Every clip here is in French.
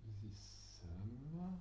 y sommes.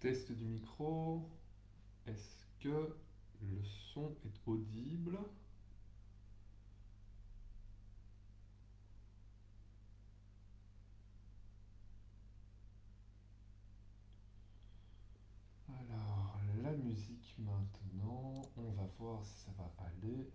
Test du micro. Est-ce que le son est audible? Alors, la musique maintenant. On va voir si ça va aller.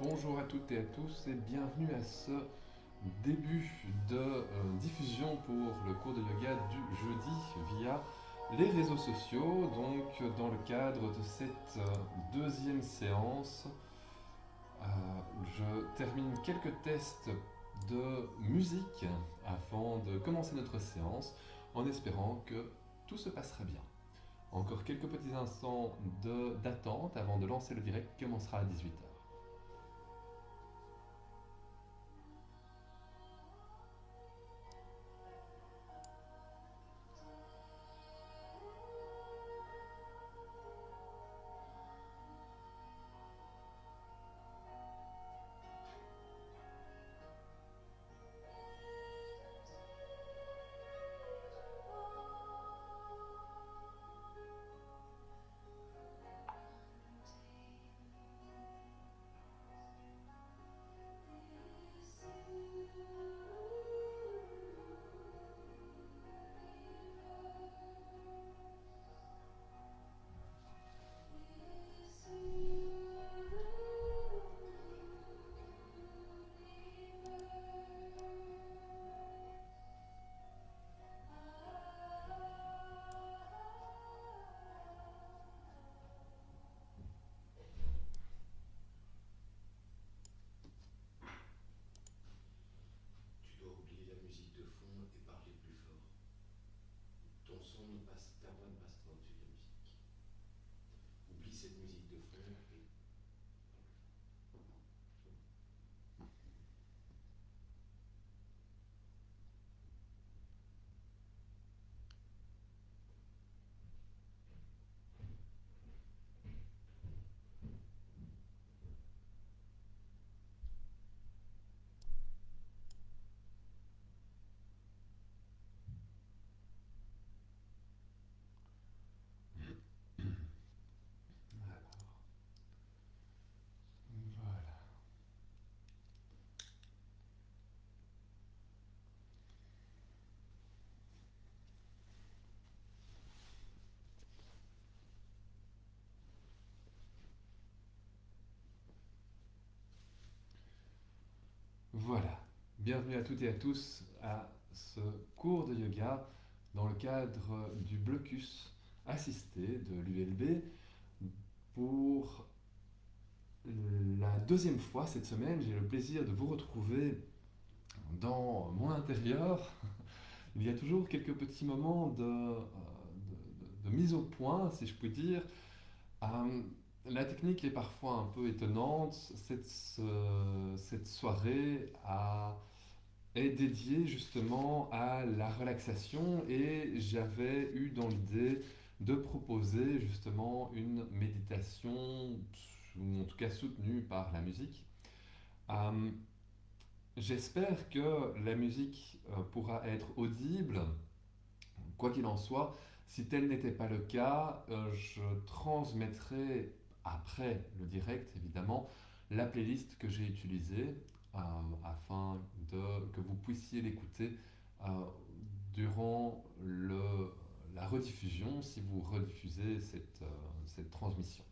Bonjour à toutes et à tous et bienvenue à ce début de diffusion pour le cours de yoga du jeudi via les réseaux sociaux. Donc dans le cadre de cette deuxième séance, je termine quelques tests de musique avant de commencer notre séance en espérant que tout se passera bien. Encore quelques petits instants d'attente avant de lancer le direct qui commencera à 18h. T'es en train de passer au-dessus de la musique. Oublie cette musique de fond et Voilà. Voilà. Bienvenue à toutes et à tous à ce cours de yoga dans le cadre du blocus assisté de l'ULB pour la deuxième fois cette semaine. J'ai le plaisir de vous retrouver dans mon intérieur. Il y a toujours quelques petits moments de mise au point, si je puis dire. Euh, la technique est parfois un peu étonnante. Cette soirée est dédiée justement à la relaxation et j'avais eu dans l'idée de proposer justement une méditation, ou en tout cas soutenue par la musique. Euh, J'espère que la musique pourra être audible. Quoi qu'il en soit, si tel n'était pas le cas, je transmettrai après le direct, évidemment, la playlist que j'ai utilisée euh, afin que vous puissiez l'écouter euh, durant la rediffusion, si vous rediffusez cette transmission.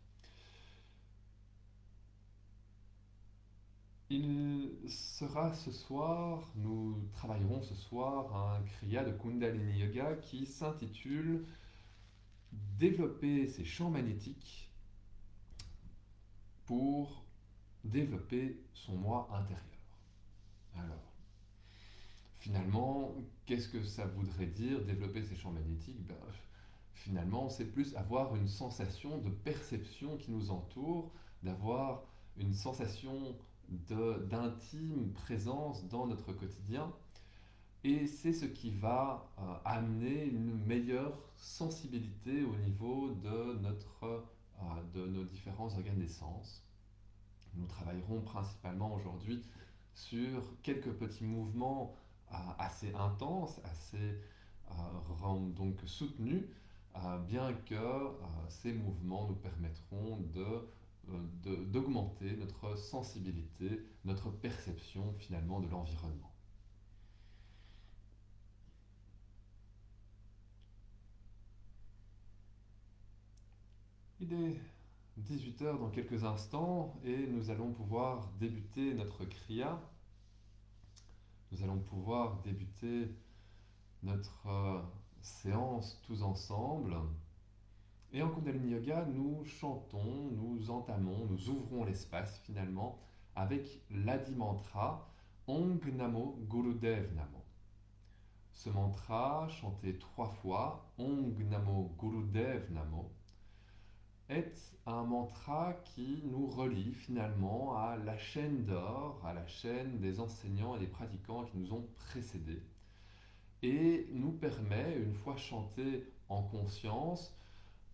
Il sera ce soir, nous travaillerons ce soir un kriya de Kundalini Yoga qui s'intitule Développer ses champs magnétiques pour développer son moi intérieur. Alors, finalement, qu'est-ce que ça voudrait dire développer ses champs magnétiques? Finalement, c'est plus avoir une sensation de perception qui nous entoure, d'avoir une sensation d'intime présence dans notre quotidien. Et c'est ce qui va amener une meilleure sensibilité au niveau de nos différents organes des sens. Nous travaillerons principalement aujourd'hui sur quelques petits mouvements assez intenses, assez donc soutenus, bien que ces mouvements nous permettront d'augmenter notre sensibilité, notre perception finalement de l'environnement. Il est 18 heures dans quelques instants et nous allons pouvoir débuter notre kriya. Nous allons pouvoir débuter notre séance tous ensemble. Et en Kundalini Yoga, nous chantons, nous entamons, nous ouvrons l'espace finalement avec l'Adi Mantra Om Namo Gurudev Namo. Ce mantra, chanté 3 fois, Om Namo Gurudev Namo, est un mantra qui nous relie finalement à la chaîne d'or, à la chaîne des enseignants et des pratiquants qui nous ont précédés, et nous permet, une fois chanté en conscience,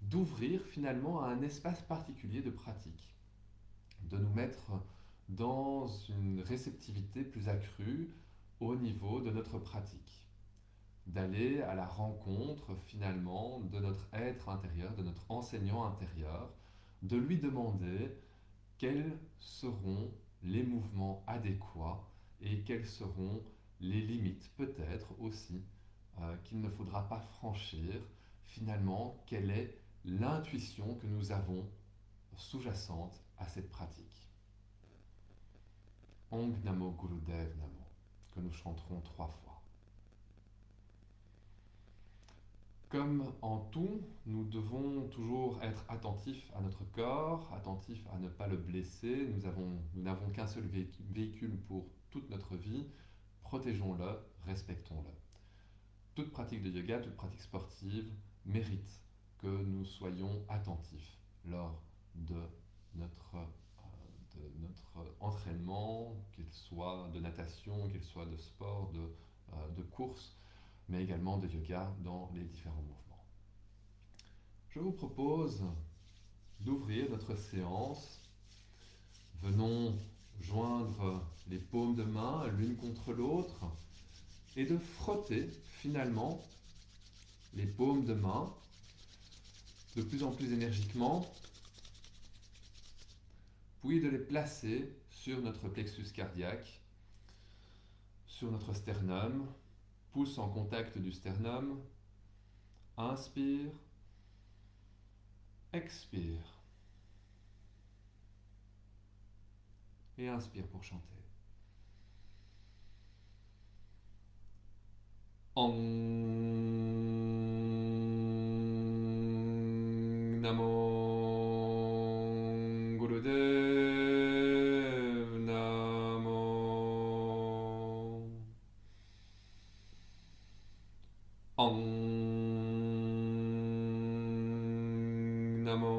d'ouvrir finalement à un espace particulier de pratique, de nous mettre dans une réceptivité plus accrue au niveau de notre pratique, d'aller à la rencontre finalement de notre être intérieur, de notre enseignant intérieur, de lui demander quels seront les mouvements adéquats et quelles seront les limites peut-être aussi qu'il ne faudra pas franchir. Finalement, quelle est l'intuition que nous avons sous-jacente à cette pratique. Om Namo Gurudev Namo, que nous chanterons 3 fois. Comme en tout, nous devons toujours être attentifs à notre corps, attentifs à ne pas le blesser. Nous n'avons qu'un seul véhicule pour toute notre vie. Protégeons-le, respectons-le. Toute pratique de yoga, toute pratique sportive mérite que nous soyons attentifs lors de notre, entraînement, qu'il soit de natation, qu'il soit de sport, de course, mais également de yoga dans les différents mouvements. Je vous propose d'ouvrir notre séance. Venons joindre les paumes de main l'une contre l'autre et de frotter finalement les paumes de main de plus en plus énergiquement, puis de les placer sur notre plexus cardiaque, sur notre sternum, pouce en contact du sternum. Inspire, expire. Et inspire pour chanter. Om Namo Gurudev Namo. Om Namo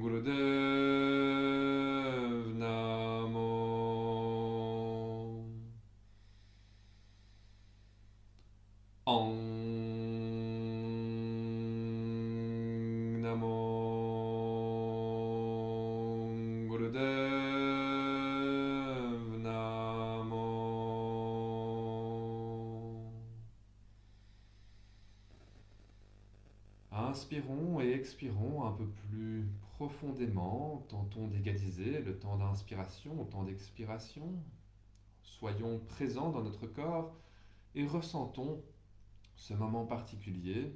Gurudev Namo. Om Namo Gurudev Namo. Inspirons et expirons un peu plus profondément. Tentons d'égaliser le temps d'inspiration au temps d'expiration. Soyons présents dans notre corps et ressentons ce moment particulier.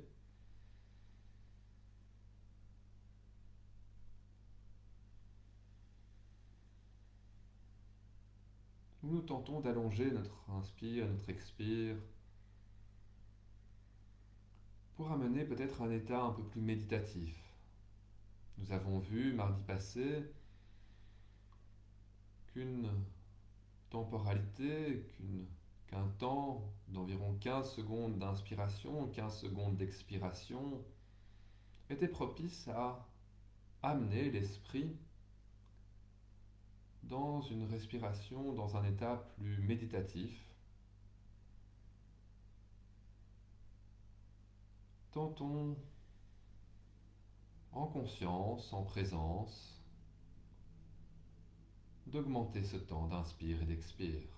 Où nous tentons d'allonger notre inspire, notre expire, pour amener peut-être un état un peu plus méditatif. Nous avons vu mardi passé qu'une temporalité, qu'un temps d'environ 15 secondes d'inspiration, 15 secondes d'expiration était propice à amener l'esprit dans une respiration, dans un état plus méditatif. Tentons en conscience, en présence, d'augmenter ce temps d'inspire et d'expire.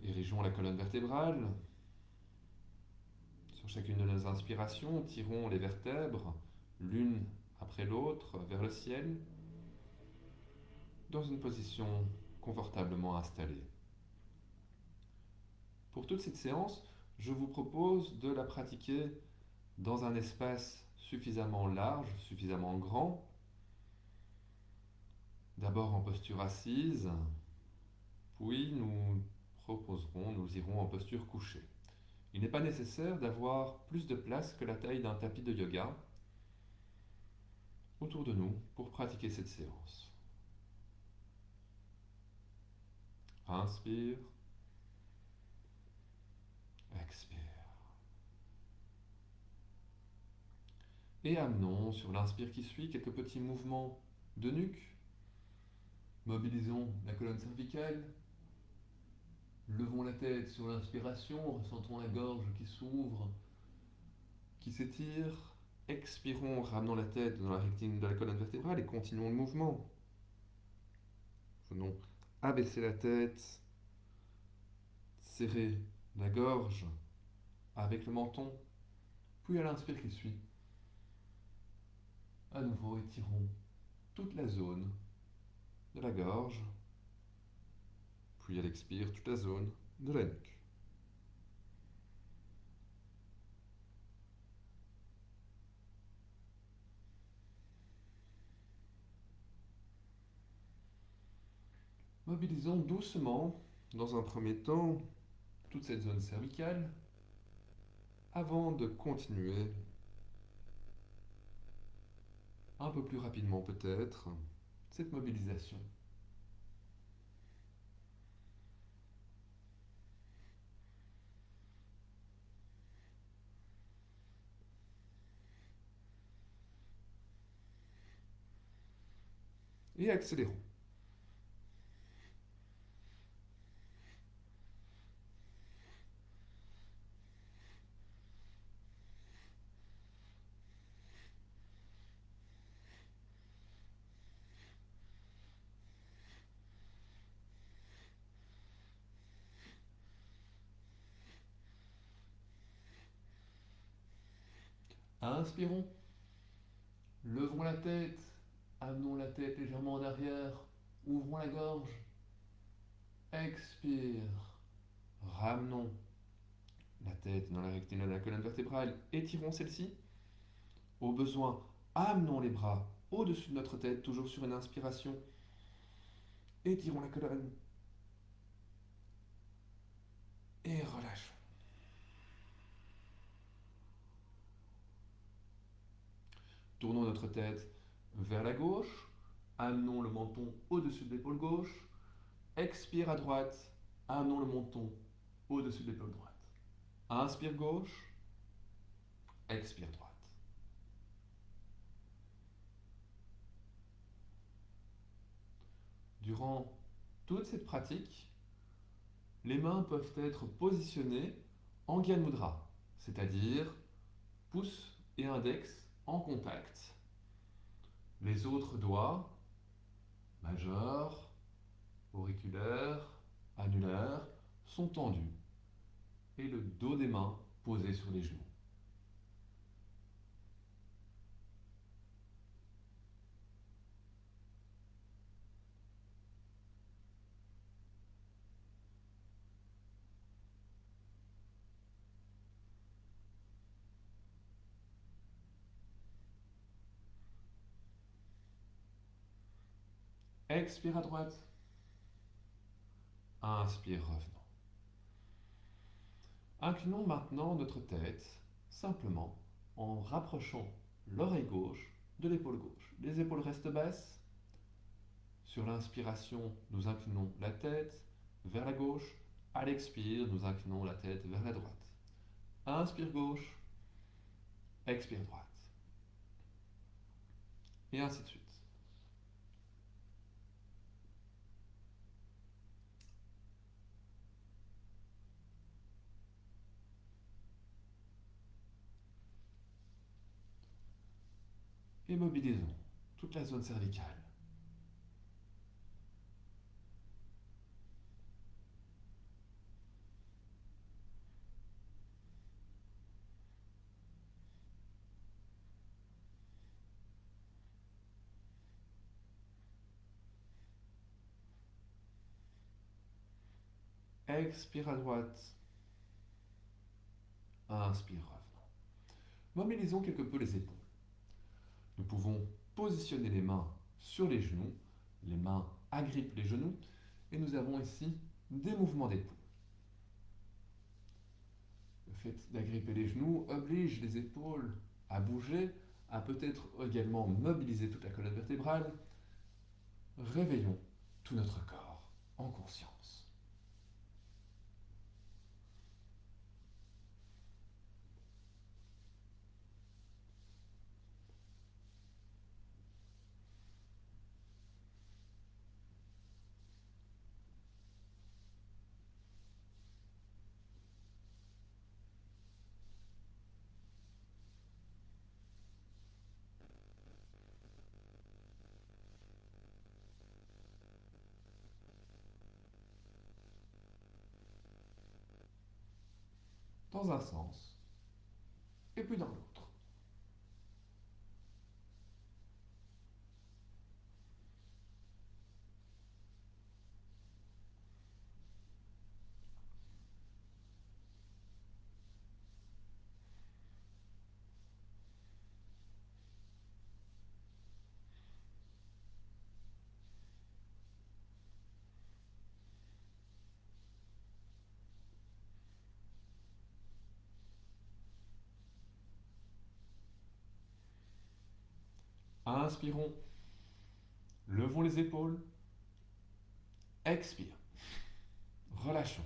Érigeons la colonne vertébrale. Sur chacune de nos inspirations, tirons les vertèbres l'une après l'autre vers le ciel, dans une position confortablement installée. Pour toute cette séance, je vous propose de la pratiquer dans un espace suffisamment large, suffisamment grand. D'abord en posture assise, puis nous irons en posture couchée. Il n'est pas nécessaire d'avoir plus de place que la taille d'un tapis de yoga autour de nous pour pratiquer cette séance. Inspire, expire. Et amenons sur l'inspire qui suit quelques petits mouvements de nuque. Mobilisons la colonne cervicale. Levons la tête sur l'inspiration, ressentons la gorge qui s'ouvre, qui s'étire. Expirons, ramenons la tête dans la rectiligne de la colonne vertébrale et continuons le mouvement. Venons abaisser la tête, serrer la gorge avec le menton, puis à l'inspire qui suit. À nouveau, étirons toute la zone de la gorge, puis à l'expire, toute la zone de la nuque. Mobilisons doucement, dans un premier temps, toute cette zone cervicale, avant de continuer un peu plus rapidement peut-être, cette mobilisation. Et accélérons. Inspirons. Levons la tête. Amenons la tête légèrement en arrière. Ouvrons la gorge. Expire. Ramenons la tête dans la rectine de la colonne vertébrale. Étirons celle-ci. Au besoin, amenons les bras au-dessus de notre tête, toujours sur une inspiration. Étirons la colonne. Et relâchons. Tournons notre tête vers la gauche. Amenons le menton au-dessus de l'épaule gauche. Expire à droite. Amenons le menton au-dessus de l'épaule droite. Inspire gauche. Expire droite. Durant toute cette pratique, les mains peuvent être positionnées en Gyan Mudra, c'est-à-dire pouce et index en contact. Les autres doigts, majeurs, auriculaires, annulaires, sont tendus et le dos des mains posé sur les genoux. Expire à droite. Inspire, revenons. Inclinons maintenant notre tête, simplement en rapprochant l'oreille gauche de l'épaule gauche. Les épaules restent basses. Sur l'inspiration, nous inclinons la tête vers la gauche. À l'expire, nous inclinons la tête vers la droite. Inspire gauche, expire droite. Et ainsi de suite. Et mobilisons toute la zone cervicale. Expire à droite. Inspire, revenons. Mobilisons quelque peu les épaules. Nous pouvons positionner les mains sur les genoux. Les mains agrippent les genoux. Et nous avons ici des mouvements d'épaule. Le fait d'agripper les genoux oblige les épaules à bouger, à peut-être également mobiliser toute la colonne vertébrale. Réveillons tout notre corps en conscience. Dans un sens, et puis dans l'autre. Inspirons, levons les épaules, expire, relâchons.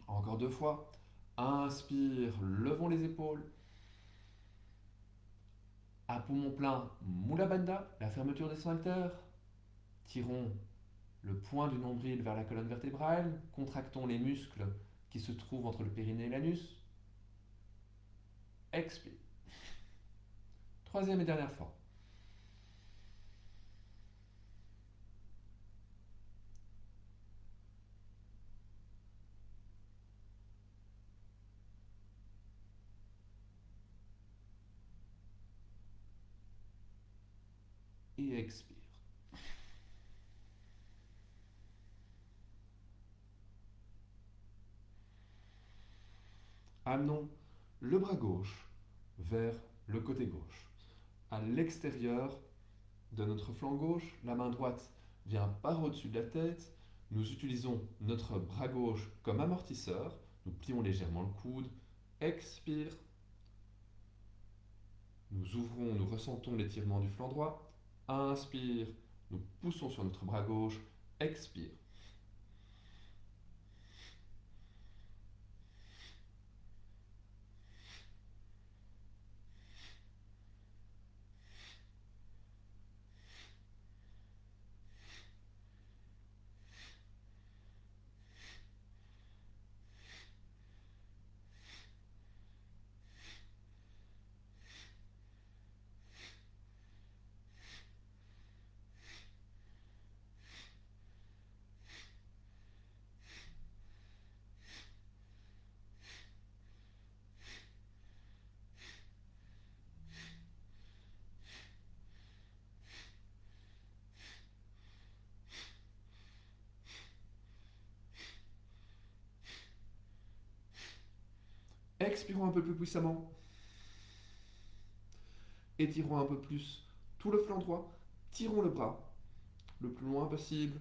Encore 2 fois, inspire, levons les épaules. À poumon plein, Mula Bandha, la fermeture des sphincters. Tirons le point du nombril vers la colonne vertébrale, contractons les muscles qui se trouvent entre le périnée et l'anus. Expire. Troisième et dernière fois. Et expire. Amenons le bras gauche vers le côté gauche. À l'extérieur de notre flanc gauche, la main droite vient par au-dessus de la tête. Nous utilisons notre bras gauche comme amortisseur. Nous plions légèrement le coude. Expire. Nous ouvrons, nous ressentons l'étirement du flanc droit. Inspire. Nous poussons sur notre bras gauche. Expire. Expirons un peu plus puissamment. Étirons un peu plus tout le flanc droit. Tirons le bras le plus loin possible.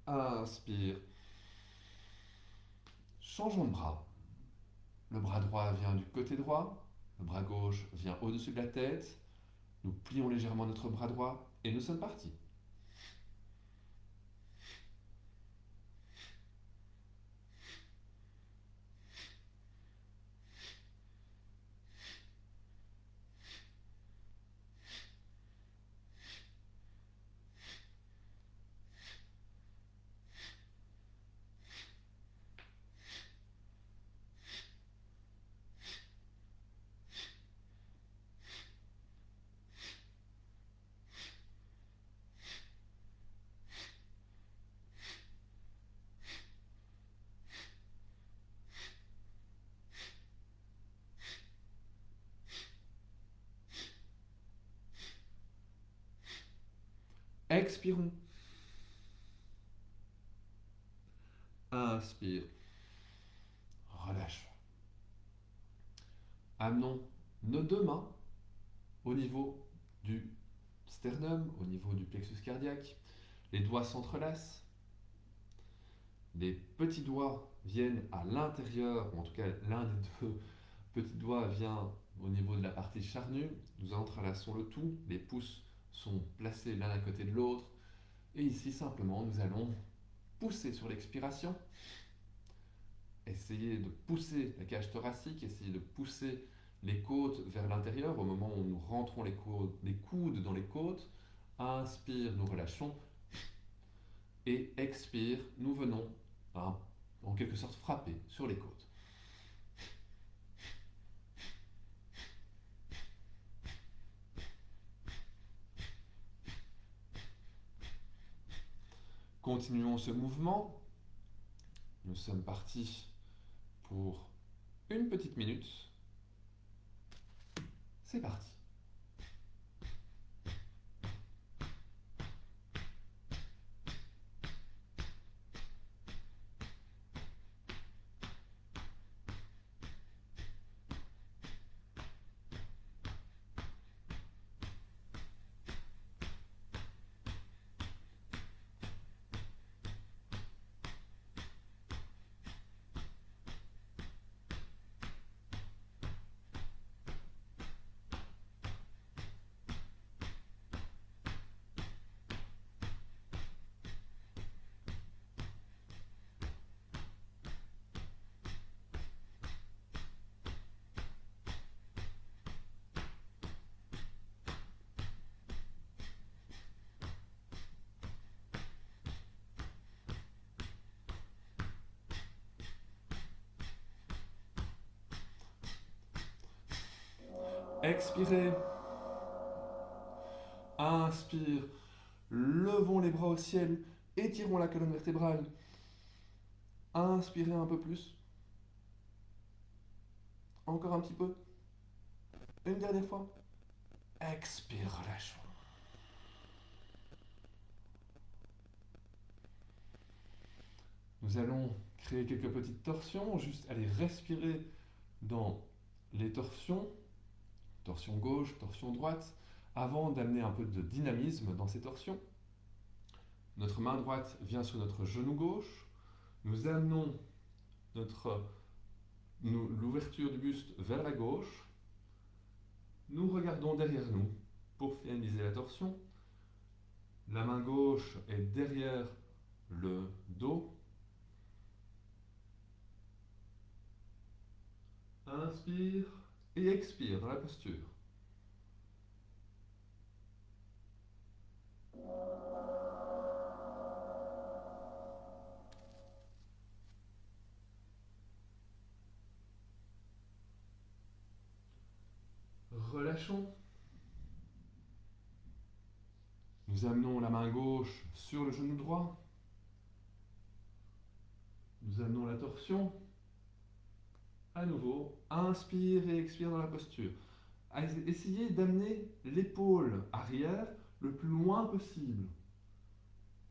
Inspire. Changeons de bras. Le bras droit vient du côté droit. Le bras gauche vient au-dessus de la tête. Nous plions légèrement notre bras droit et nous sommes partis. Expirons. Inspire. Relâche. Amenons nos 2 mains au niveau du sternum, au niveau du plexus cardiaque. Les doigts s'entrelacent. Les petits doigts viennent à l'intérieur, ou en tout cas l'un des 2 petits doigts vient au niveau de la partie charnue. Nous entrelaçons le tout. Les pouces sont placés l'un à côté de l'autre. Et ici, simplement, nous allons pousser sur l'expiration. Essayer de pousser la cage thoracique, essayer de pousser les côtes vers l'intérieur au moment où nous rentrons les coudes dans les côtes. Inspire, nous relâchons. Et expire, nous venons en quelque sorte frapper sur les côtes. Continuons ce mouvement. Nous sommes partis pour une petite minute. C'est parti. Expirez. Inspire. Levons les bras au ciel. Étirons la colonne vertébrale. Inspirez un peu plus. Encore un petit peu. Une dernière fois. Expire, relâchons. Nous allons créer quelques petites torsions. Juste aller respirer dans les torsions. Torsion gauche, torsion droite. Avant d'amener un peu de dynamisme dans ces torsions. Notre main droite vient sur notre genou gauche. Nous amenons l'ouverture du buste vers la gauche. Nous regardons derrière nous pour finaliser la torsion. La main gauche est derrière le dos. Inspire et expire dans la posture. Relâchons. Nous amenons la main gauche sur le genou droit. Nous amenons la torsion. À nouveau, inspire et expire dans la posture. Essayez d'amener l'épaule arrière le plus loin possible.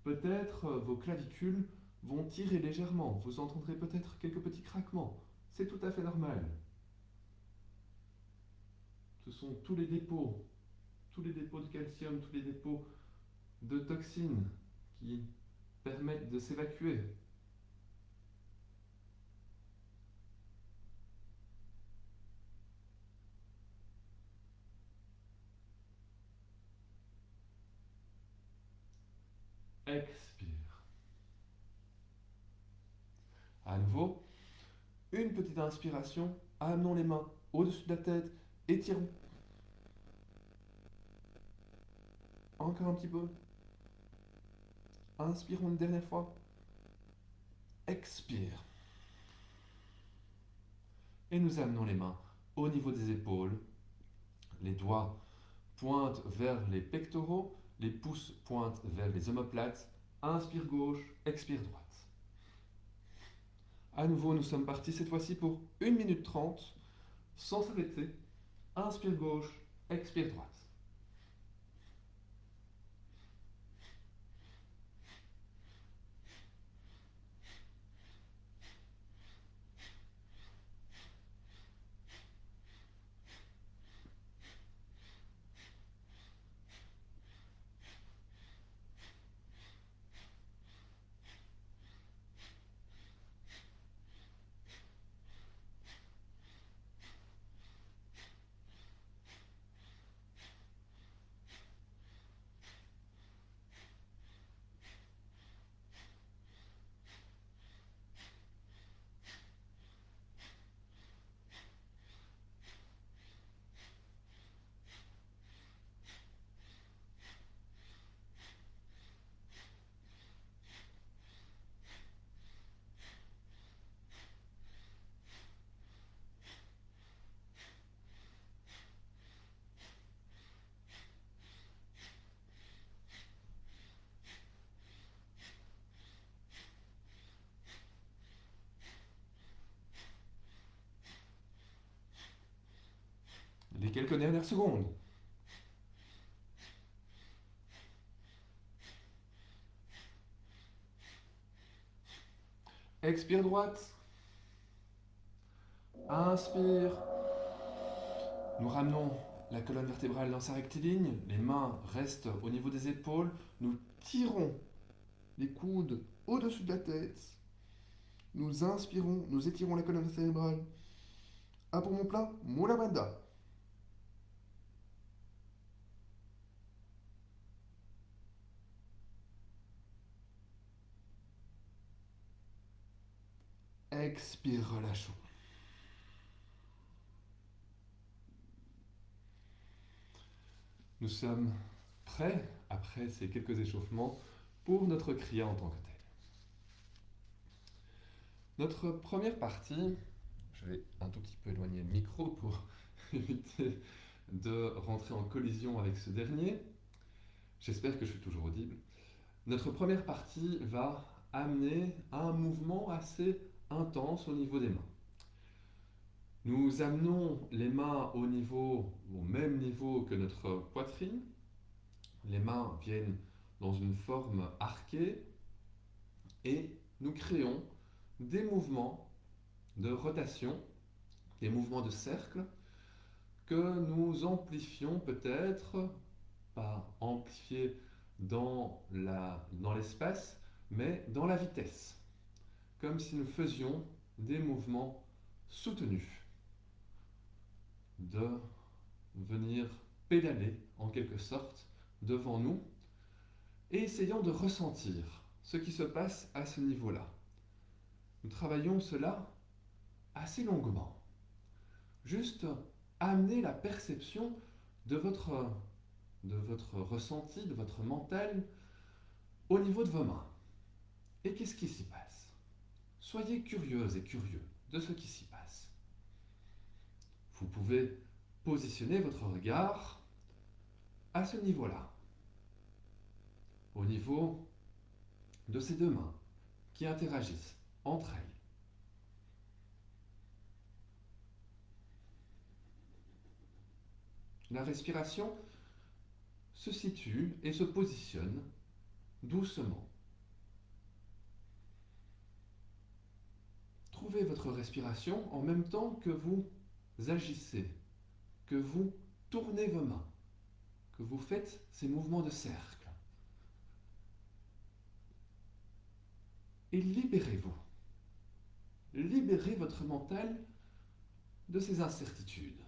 Peut-être vos clavicules vont tirer légèrement. Vous entendrez peut-être quelques petits craquements. C'est tout à fait normal. Ce sont tous les dépôts de calcium, tous les dépôts de toxines qui permettent de s'évacuer. Expire. À nouveau, une petite inspiration. Amenons les mains au-dessus de la tête. Étirons. Encore un petit peu. Inspirons une dernière fois. Expire. Et nous amenons les mains au niveau des épaules. Les doigts pointent vers les pectoraux. Les pouces pointent vers les omoplates. Inspire gauche, expire droite. À nouveau, nous sommes partis cette fois-ci pour 1 minute 30, sans s'arrêter. Inspire gauche, expire droite. Les quelques dernières secondes. Expire droite. Inspire. Nous ramenons la colonne vertébrale dans sa rectiligne. Les mains restent au niveau des épaules. Nous tirons les coudes au-dessus de la tête. Nous inspirons, nous étirons la colonne vertébrale. Un pour mon plat, Mula Bandha. Expire, relâchons. Nous sommes prêts, après ces quelques échauffements, pour notre kriya en tant que tel. Notre première partie, je vais un tout petit peu éloigner le micro pour éviter de rentrer en collision avec ce dernier. J'espère que je suis toujours audible. Notre première partie va amener un mouvement assez intense au niveau des mains. Nous amenons les mains au même niveau que notre poitrine. Les mains viennent dans une forme arquée et nous créons des mouvements de rotation, des mouvements de cercle que nous amplifions peut-être, pas amplifier dans l'espace, mais dans la vitesse, comme si nous faisions des mouvements soutenus, de venir pédaler en quelque sorte devant nous et essayons de ressentir ce qui se passe à ce niveau-là. Nous travaillons cela assez longuement. Juste amener la perception de votre ressenti, de votre mental au niveau de vos mains. Et qu'est-ce qui s'y passe? Soyez curieuses et curieux de ce qui s'y passe. Vous pouvez positionner votre regard à ce niveau-là, au niveau de ces deux mains qui interagissent entre elles. La respiration se situe et se positionne doucement. Trouvez votre respiration en même temps que vous agissez, que vous tournez vos mains, que vous faites ces mouvements de cercle. Et libérez-vous. Libérez votre mental de ces incertitudes.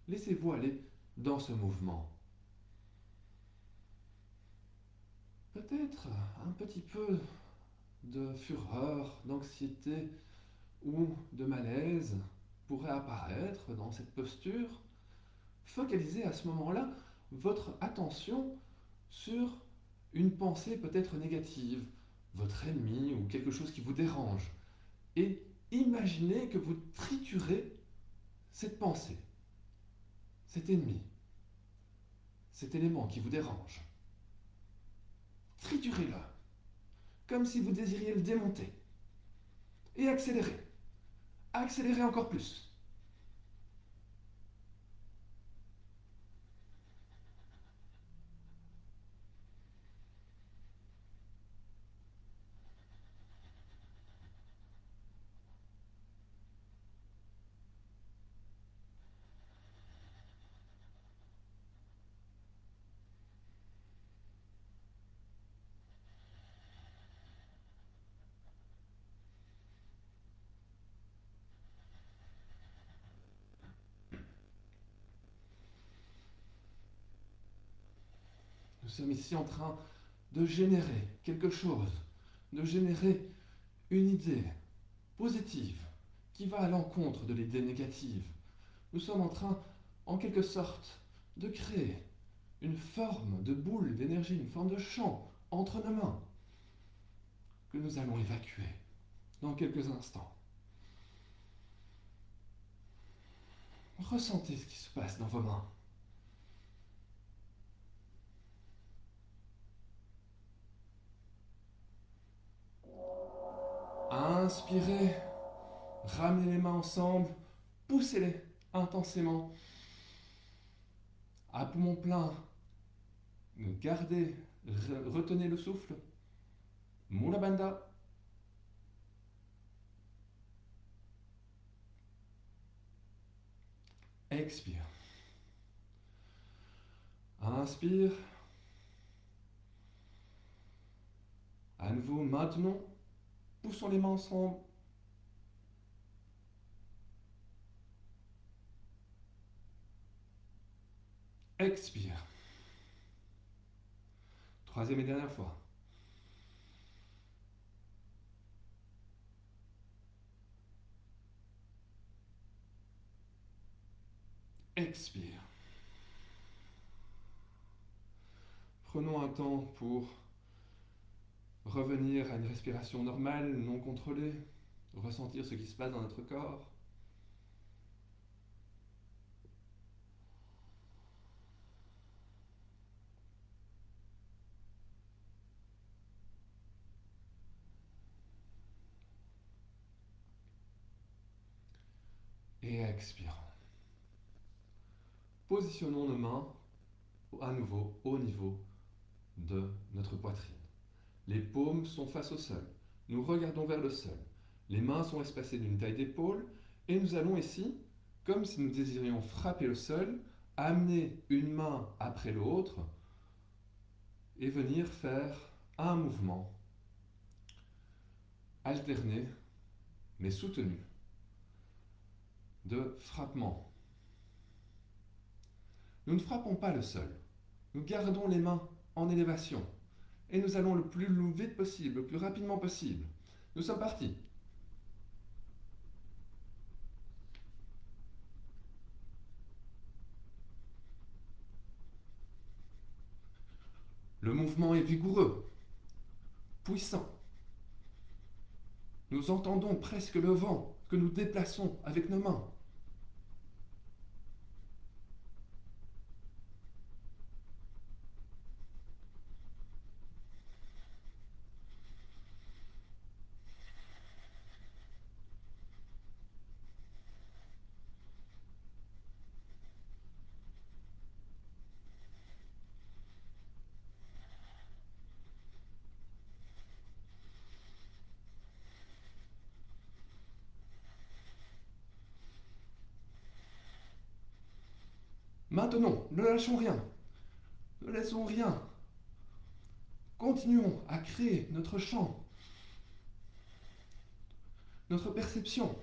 Laissez-vous aller dans ce mouvement. Peut-être un petit peu de fureur, d'anxiété ou de malaise pourrait apparaître dans cette posture. Focalisez à ce moment-là votre attention sur une pensée peut-être négative, votre ennemi ou quelque chose qui vous dérange. Et imaginez que vous triturez cette pensée, cet ennemi, cet élément qui vous dérange. Triturez-le, comme si vous désiriez le démonter. Et accélérez. Accélérez encore plus. Nous sommes ici en train de générer quelque chose, de générer une idée positive qui va à l'encontre de l'idée négative. Nous sommes en train, en quelque sorte, de créer une forme de boule d'énergie, une forme de champ entre nos mains que nous allons évacuer dans quelques instants. Ressentez ce qui se passe dans vos mains. Inspirez, ramenez les mains ensemble, poussez-les intensément. À poumon plein, gardez, retenez le souffle. Mula Bandha. Expire. Inspire. À nouveau, maintenant, poussons les mains ensemble. Expire. Troisième et dernière fois. Expire. Prenons un temps pour revenir à une respiration normale, non contrôlée, ressentir ce qui se passe dans notre corps. et expirons. Positionnons nos mains à nouveau au niveau de notre poitrine. Les paumes sont face au sol. Nous regardons vers le sol. Les mains sont espacées d'une taille d'épaule et nous allons ici, comme si nous désirions frapper le sol, amener une main après l'autre et venir faire un mouvement alterné mais soutenu de frappement. Nous ne frappons pas le sol. Nous gardons les mains en élévation et nous allons le plus vite possible, le plus rapidement possible. Nous sommes partis. Le mouvement est vigoureux, puissant. Nous entendons presque le vent que nous déplaçons avec nos mains. Maintenant, ne lâchons rien. Ne laissons rien. Continuons à créer notre champ, notre perception.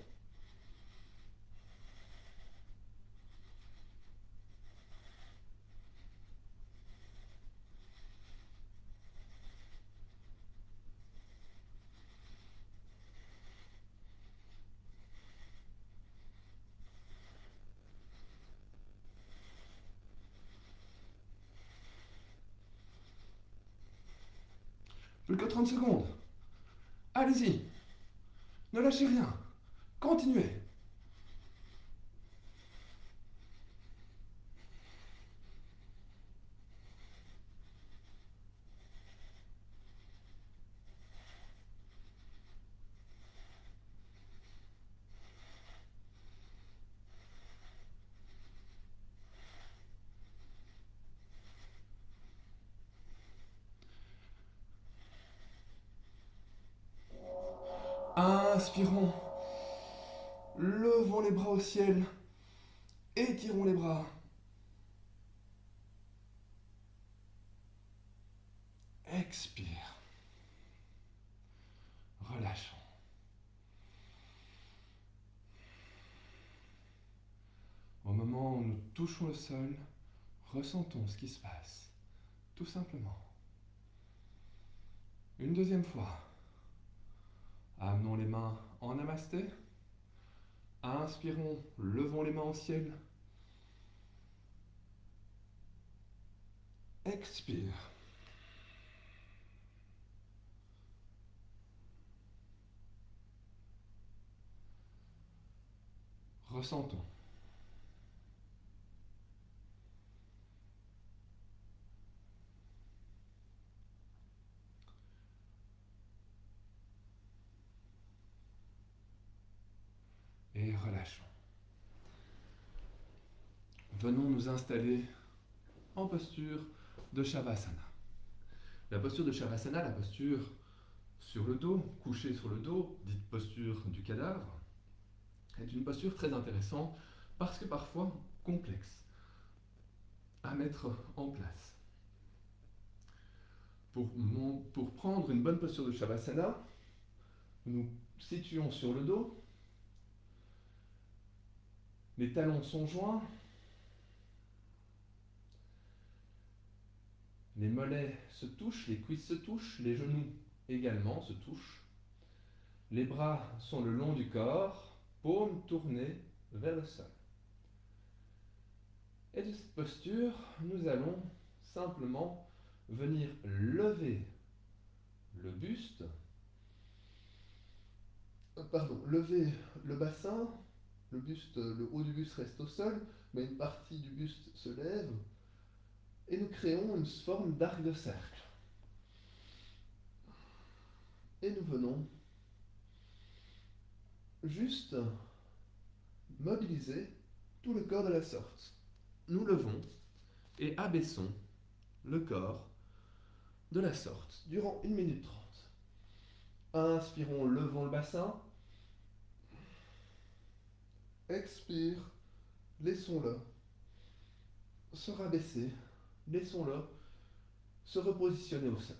Plus que 30 secondes. Allez-y. Ne lâchez rien. Continuez. Inspirons. Levons les bras au ciel. Étirons les bras. Expire. Relâchons. Au moment où nous touchons le sol, ressentons ce qui se passe, tout simplement. Une deuxième fois. Amenons les mains en namasté. Inspirons, levons les mains au ciel. Expire. Ressentons. Et relâchons. Venons nous installer en posture de Shavasana. La posture de Shavasana, la posture sur le dos, couché sur le dos, dite posture du cadavre, est une posture très intéressante parce que parfois complexe à mettre en place. Pour prendre une bonne posture de Shavasana, nous situons sur le dos, les talons sont joints, les mollets se touchent, les cuisses se touchent, les genoux également se touchent. Les bras sont le long du corps, paumes tournées vers le sol. Et de cette posture, nous allons simplement venir lever le buste, lever le bassin, le haut du buste reste au sol, mais une partie du buste se lève, et nous créons une forme d'arc de cercle. Et nous venons juste mobilisez tout le corps de la sorte. Nous levons et abaissons le corps de la sorte durant 1 minute 30. Inspirons, levons le bassin. Expire, laissons-le se rabaisser. Laissons-le se repositionner au sol.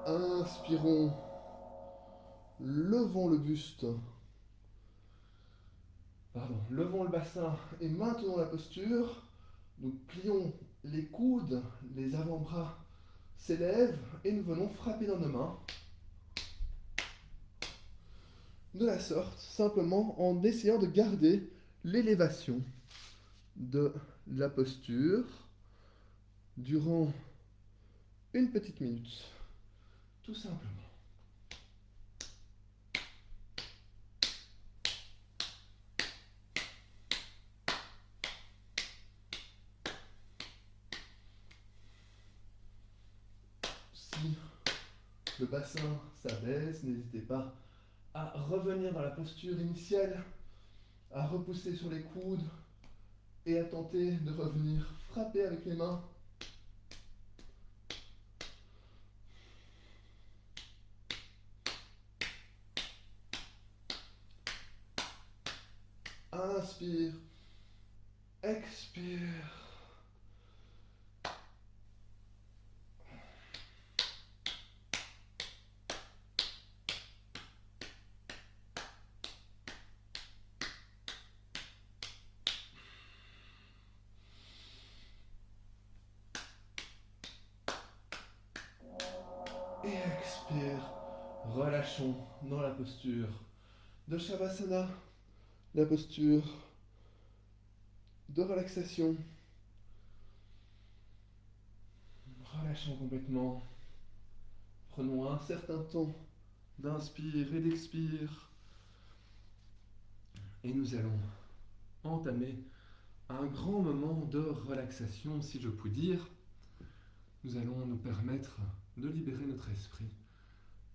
Inspirons, levons le buste. Levons le bassin et maintenons la posture. Nous plions les coudes, les avant-bras s'élèvent et nous venons frapper dans nos mains. De la sorte, simplement en essayant de garder l'élévation de la posture durant 1 petite minute. Tout simplement. Si le bassin s'abaisse, n'hésitez pas à revenir dans la posture initiale, à repousser sur les coudes et à tenter de revenir frapper avec les mains. Inspire, expire. Et expire. Relâchons dans la posture de Shavasana, la posture de relaxation. Relâchons complètement. Prenons un certain temps d'inspire et d'expire. Et nous allons entamer un grand moment de relaxation, si je puis dire. Nous allons nous permettre de libérer notre esprit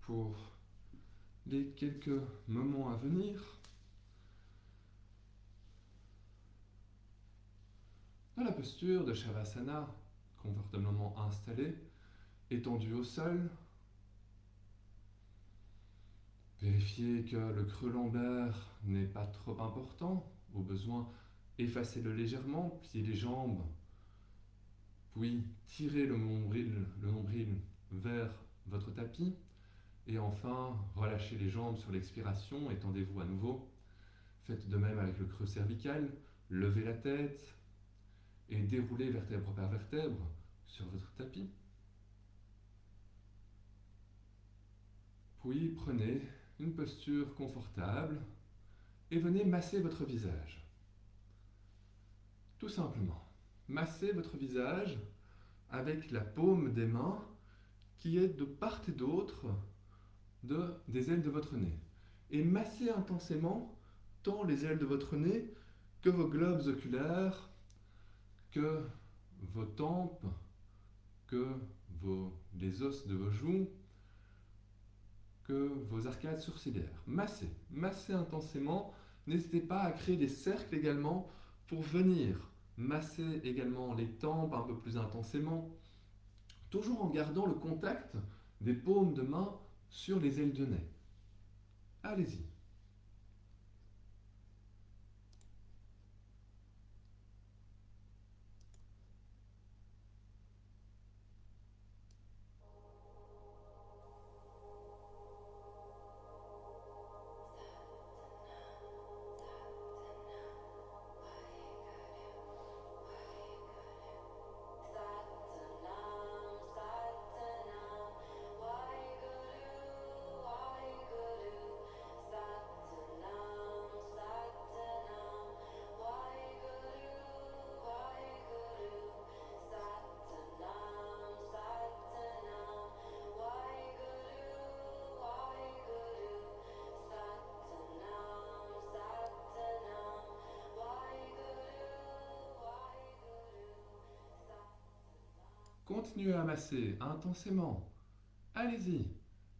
pour les quelques moments à venir. Dans la posture de Shavasana, confortablement installé, étendu au sol, vérifiez que le creux lombaire n'est pas trop important. Au besoin, effacez-le légèrement, pliez les jambes, puis tirez le nombril vers votre tapis. Et enfin, relâchez les jambes sur l'expiration, étendez-vous à nouveau. Faites de même avec le creux cervical, levez la tête et déroulez vertèbre par vertèbre sur votre tapis. Puis prenez une posture confortable et venez masser votre visage. Tout simplement, massez votre visage avec la paume des mains qui est de part et d'autre des ailes de votre nez. Et massez intensément tant les ailes de votre nez que vos globes oculaires, que vos tempes, que les os de vos joues, que vos arcades sourcilières. Massez intensément, N'hésitez pas à créer des cercles également pour venir masser également les tempes un peu plus intensément, toujours en gardant le contact des paumes de main sur les ailes de nez. Allez-y. Continuez à masser intensément. Allez-y.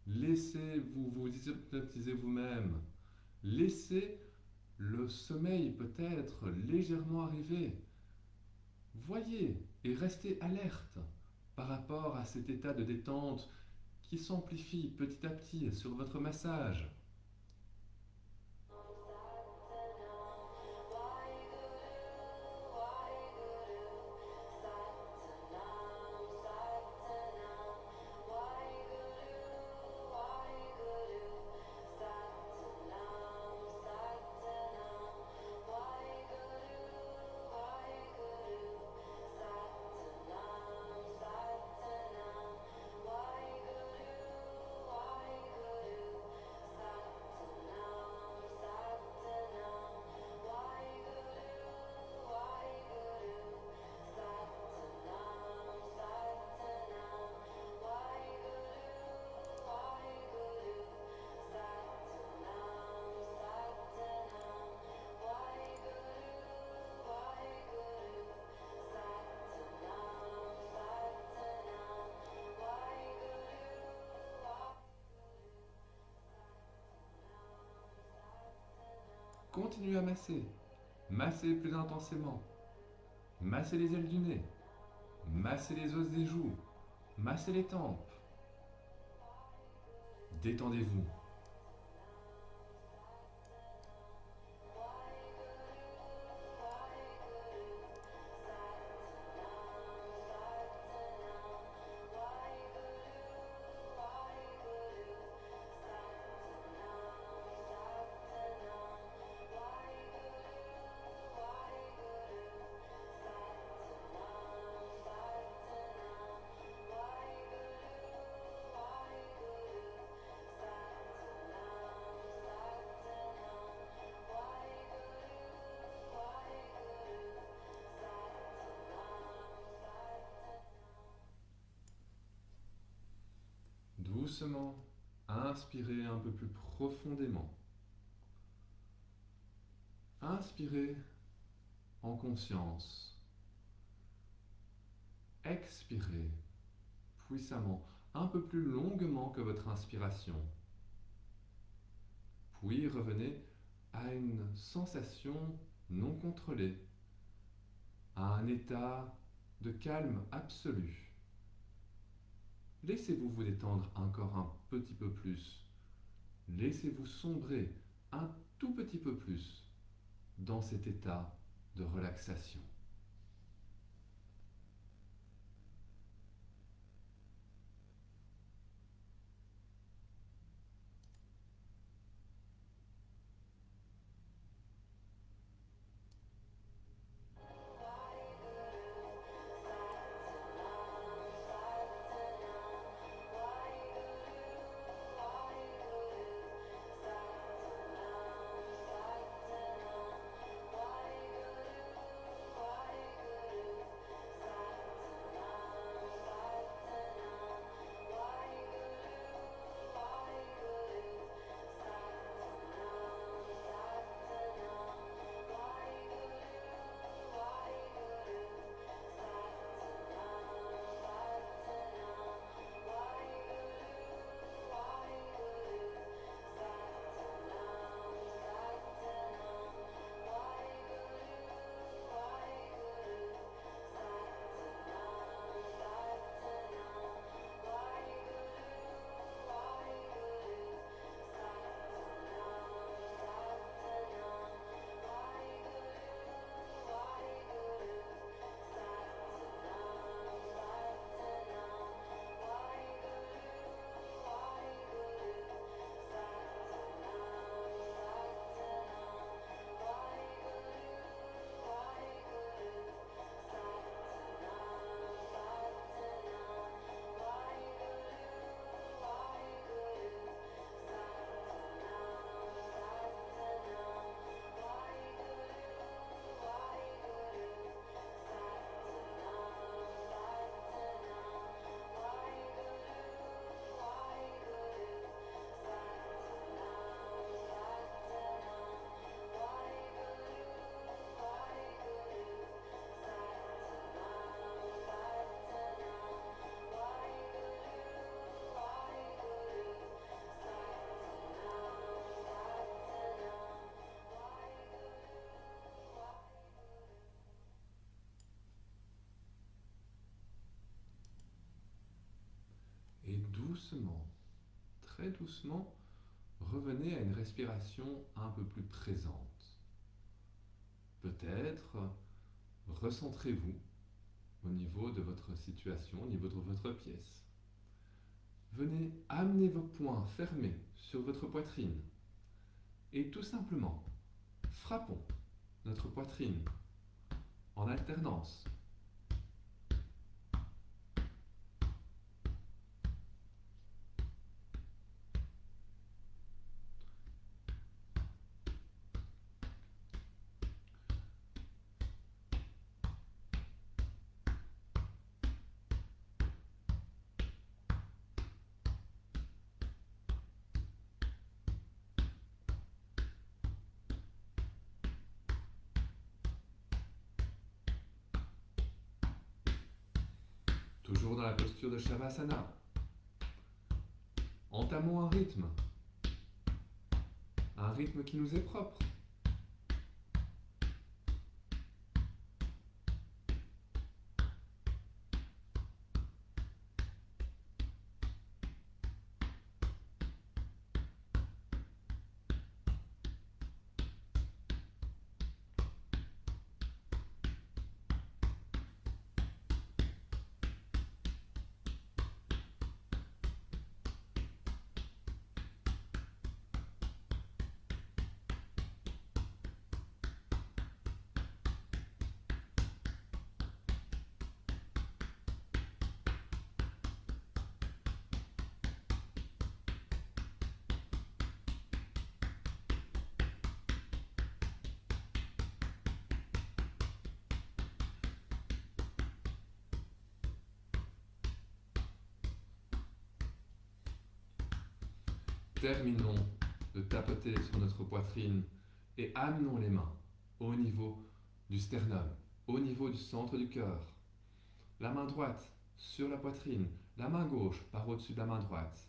Laissez-vous vous hypnotiser vous-même. Laissez le sommeil peut-être légèrement arriver. Voyez et restez alerte par rapport à cet état de détente qui s'amplifie petit à petit sur votre massage. Continuez à masser. Massez plus intensément. Massez les ailes du nez. Massez les os des joues. Massez les tempes. Détendez-vous. Doucement, inspirez un peu plus profondément. Inspirez en conscience. Expirez puissamment, un peu plus longuement que votre inspiration. Puis revenez à une sensation non contrôlée, à un état de calme absolu. Laissez-vous vous détendre encore un petit peu plus. Laissez-vous sombrer un tout petit peu plus dans cet état de relaxation. doucement, très doucement, revenez à une respiration un peu plus présente. Peut-être recentrez-vous au niveau de votre situation, au niveau de votre pièce. Venez amener vos poings fermés sur votre poitrine et tout simplement frappons notre poitrine en alternance. Toujours dans la posture de Shavasana. Entamons un rythme qui nous est propre. Terminons de tapoter sur notre poitrine et amenons les mains au niveau du sternum, au niveau du centre du cœur. La main droite sur la poitrine, la main gauche par au-dessus de la main droite.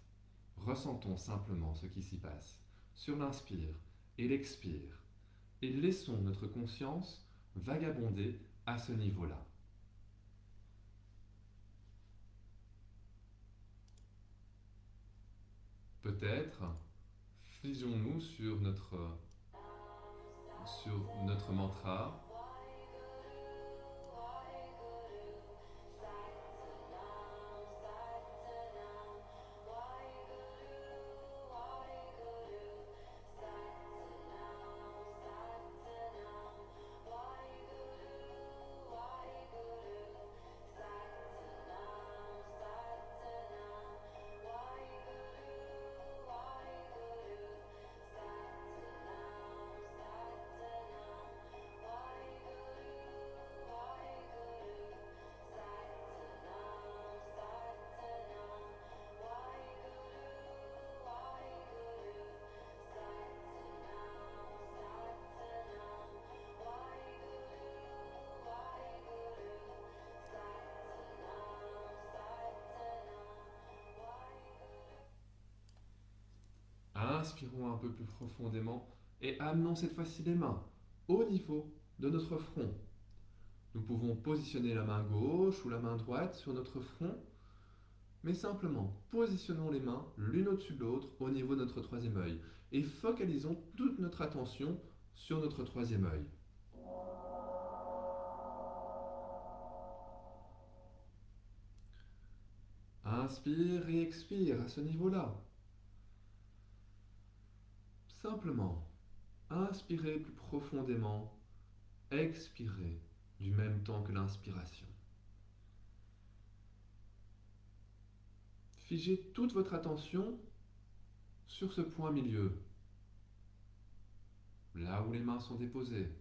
Ressentons simplement ce qui s'y passe sur l'inspire et l'expire et laissons notre conscience vagabonder à ce niveau-là. Peut-être figeons-nous sur notre mantra. Inspirons un peu plus profondément et amenons cette fois-ci les mains au niveau de notre front. Nous pouvons positionner la main gauche ou la main droite sur notre front, mais simplement positionnons les mains l'une au-dessus de l'autre au niveau de notre troisième œil et focalisons toute notre attention sur notre troisième œil. Inspire et expire à ce niveau-là. Simplement, inspirez plus profondément, expirez du même temps que l'inspiration. Figez toute votre attention sur ce point milieu, là où les mains sont déposées.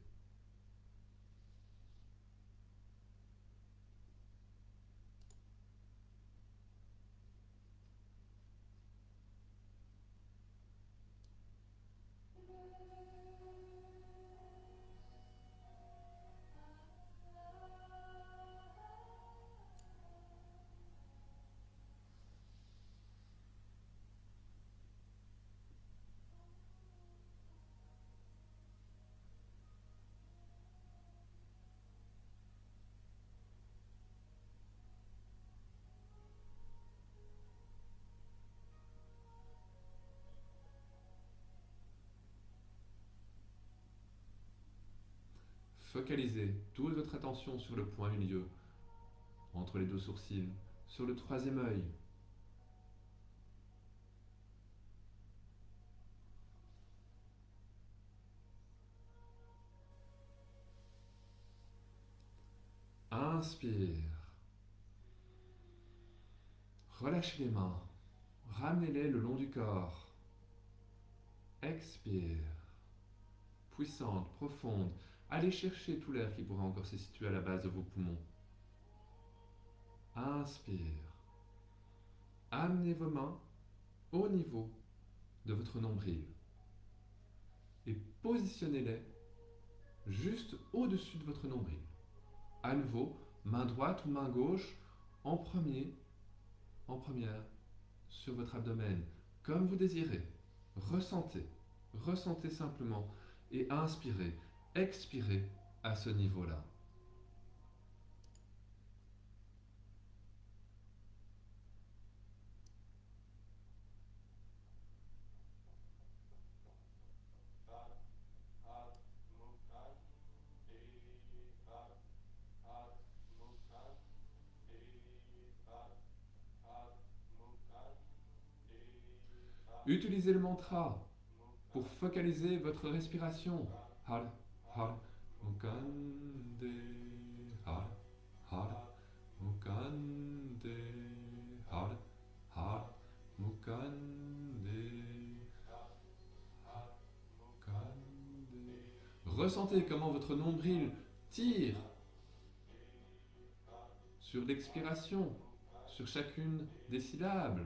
focalisez toute votre attention sur le point milieu, entre les deux sourcils, sur le troisième œil. Inspire. Relâchez les mains. Ramenez-les le long du corps. Expire. Puissante, profonde. Allez chercher tout l'air qui pourrait encore se situer à la base de vos poumons. Inspire. Amenez vos mains au niveau de votre nombril et positionnez-les juste au-dessus de votre nombril. À nouveau, main droite ou main gauche en première sur votre abdomen, comme vous désirez. Ressentez simplement et inspirez, expirez à ce niveau-là. Utilisez le mantra pour focaliser votre respiration. Har, har, mukande, har, har, mukande, har, har, mukande, mukande. Ressentez comment votre nombril tire sur l'expiration, sur chacune des syllabes.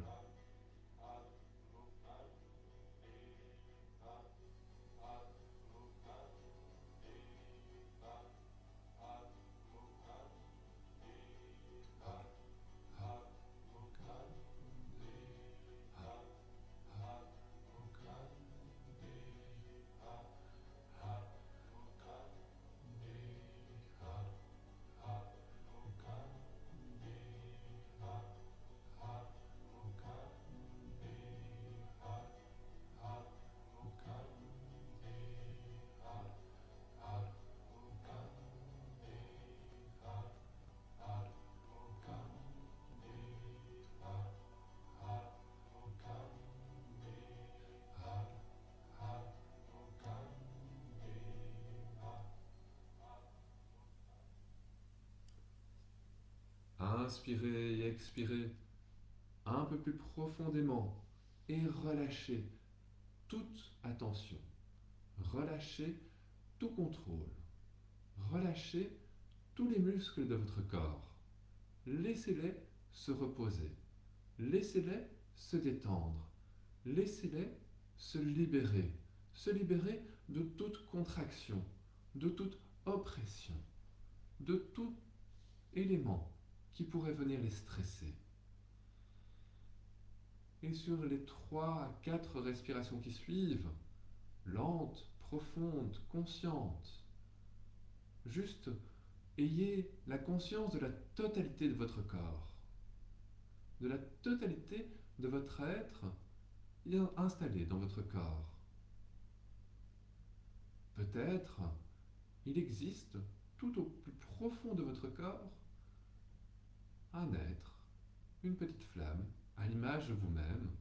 Inspirez et expirez un peu plus profondément et relâchez toute attention. Relâchez tout contrôle. Relâchez tous les muscles de votre corps. Laissez-les se reposer. Laissez-les se détendre. Laissez-les se libérer. Se libérer de toute contraction, de toute oppression, de tout élément qui pourrait venir les stresser. Et sur les 3 à 4 respirations qui suivent, lentes, profondes, conscientes, juste ayez la conscience de la totalité de votre corps, de la totalité de votre être installé dans votre corps. Peut-être il existe tout au plus profond de votre corps un être, une petite flamme, à l'image de vous-même,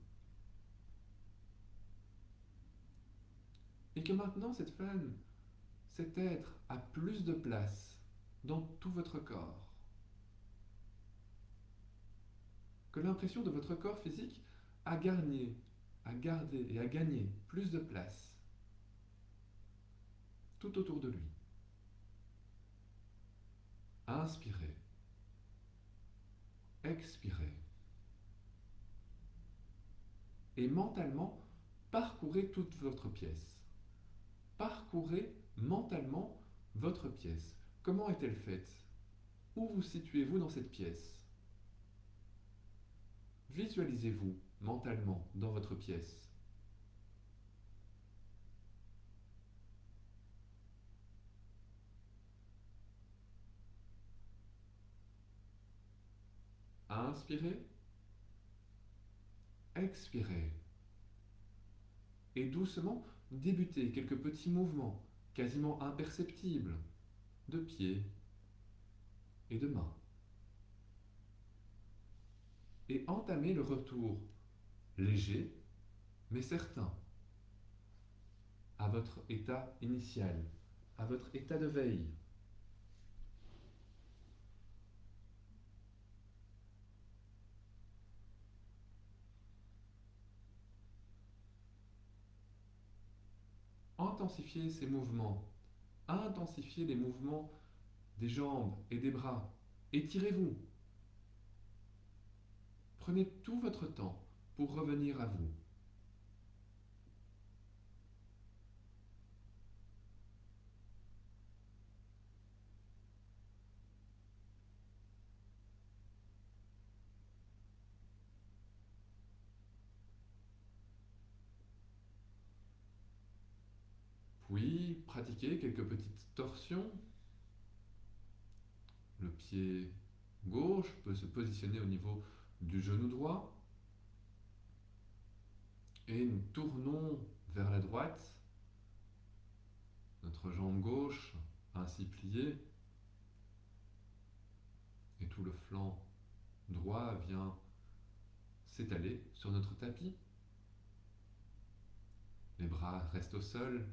et que maintenant cette flamme, cet être a plus de place dans tout votre corps, que l'impression de votre corps physique a gardé et a gagné plus de place tout autour de lui. Inspirez. Expirez. Et mentalement, parcourez toute votre pièce. Parcourez mentalement votre pièce. Comment est-elle faite? Où vous situez-vous dans cette pièce? Visualisez-vous mentalement dans votre pièce. Inspirez. Expirez. Et doucement, débutez quelques petits mouvements, quasiment imperceptibles, de pieds et de mains. Et entamez le retour léger mais certain à votre état initial, à votre état de veille. Intensifiez ces mouvements, intensifiez les mouvements des jambes et des bras. Étirez-vous. Prenez tout votre temps pour revenir à vous. Puis, pratiquez quelques petites torsions. Le pied gauche peut se positionner au niveau du genou droit. Et nous tournons vers la droite, notre jambe gauche ainsi pliée, et tout le flanc droit vient s'étaler sur notre tapis. Les bras restent au sol.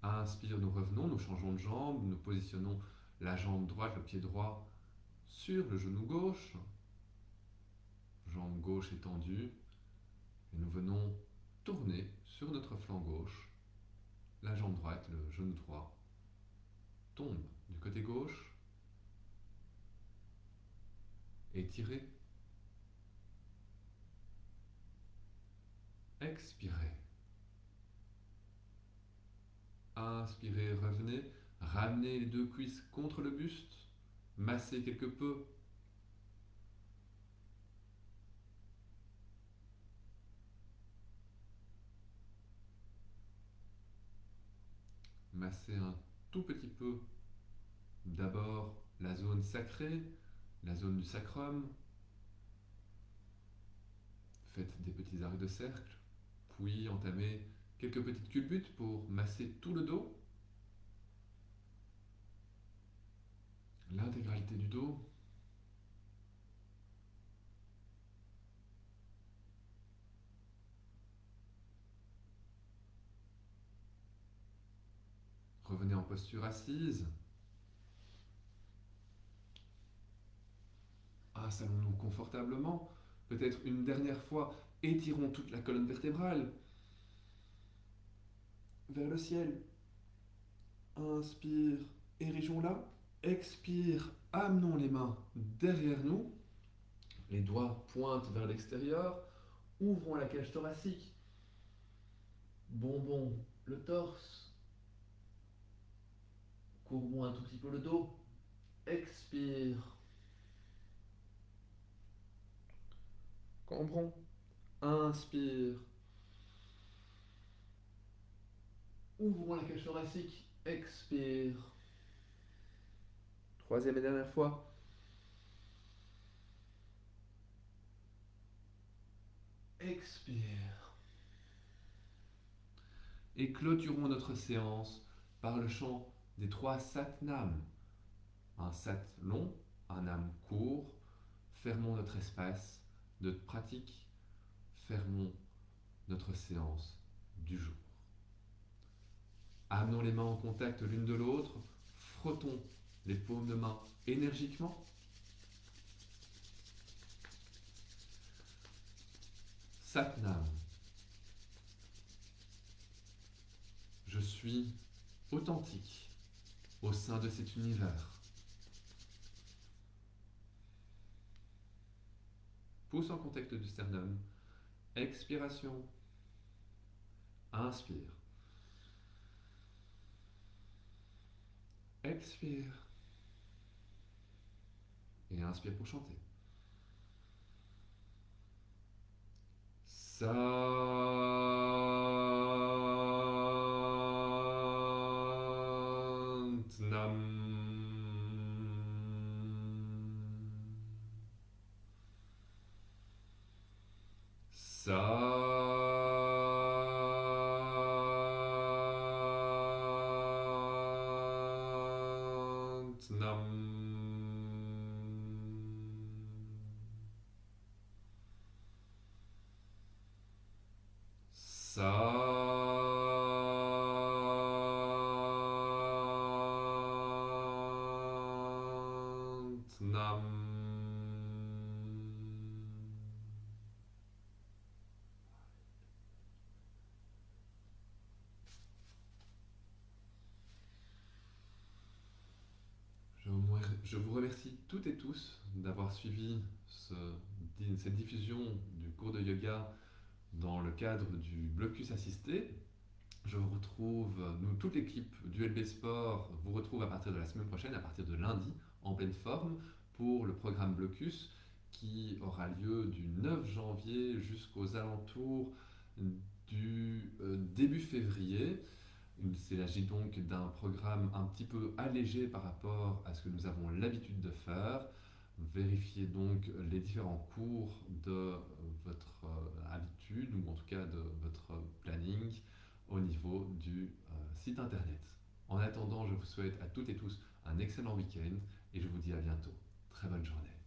Inspire, nous revenons, nous changeons de jambe, nous positionnons la jambe droite, le pied droit sur le genou gauche, jambe gauche étendue, et nous venons tourner sur notre flanc gauche, la jambe droite, le genou droit tombe du côté gauche, étirez, expirez. Inspirez, revenez, ramenez les deux cuisses contre le buste, massez quelque peu. Massez un tout petit peu d'abord la zone sacrée, la zone du sacrum. Faites des petits arcs de cercle, puis entamez quelques petites culbutes pour masser tout le dos, l'intégralité du dos. Revenez en posture assise. Installons-nous confortablement. Peut-être une dernière fois, étirons toute la colonne vertébrale vers le ciel. Inspire, érigeons-la. Expire, amenons les mains derrière nous. Les doigts pointent vers l'extérieur. Ouvrons la cage thoracique. Bombons le torse. Courbons un tout petit peu le dos. Expire. Cambrons. Inspire. Ouvrons la cage thoracique. Expire. Troisième et dernière fois. Expire. Et clôturons notre séance par le chant des 3 satnams. Un sat long, un nam court. Fermons notre espace de pratique. Fermons notre séance du jour. Amenons les mains en contact l'une de l'autre. Frottons les paumes de main énergiquement. Satnam. Je suis authentique au sein de cet univers. Pouce en contact du sternum. Expiration. Inspire. Expire. Et inspire pour chanter. Santnam. Nam. Je vous remercie toutes et tous d'avoir suivi cette diffusion du cours de yoga dans le cadre du blocus assisté. Je vous retrouve, nous, toute l'équipe du LB Sport vous retrouve à partir de la semaine prochaine, à partir de lundi, en pleine forme, pour le programme Blocus qui aura lieu du 9 janvier jusqu'aux alentours du début février. Il s'agit donc d'un programme un petit peu allégé par rapport à ce que nous avons l'habitude de faire. Vérifiez donc les différents cours de votre habitude, ou en tout cas de votre planning, au niveau du site internet. En attendant, je vous souhaite à toutes et tous un excellent week-end et je vous dis à bientôt. Très bonne journée.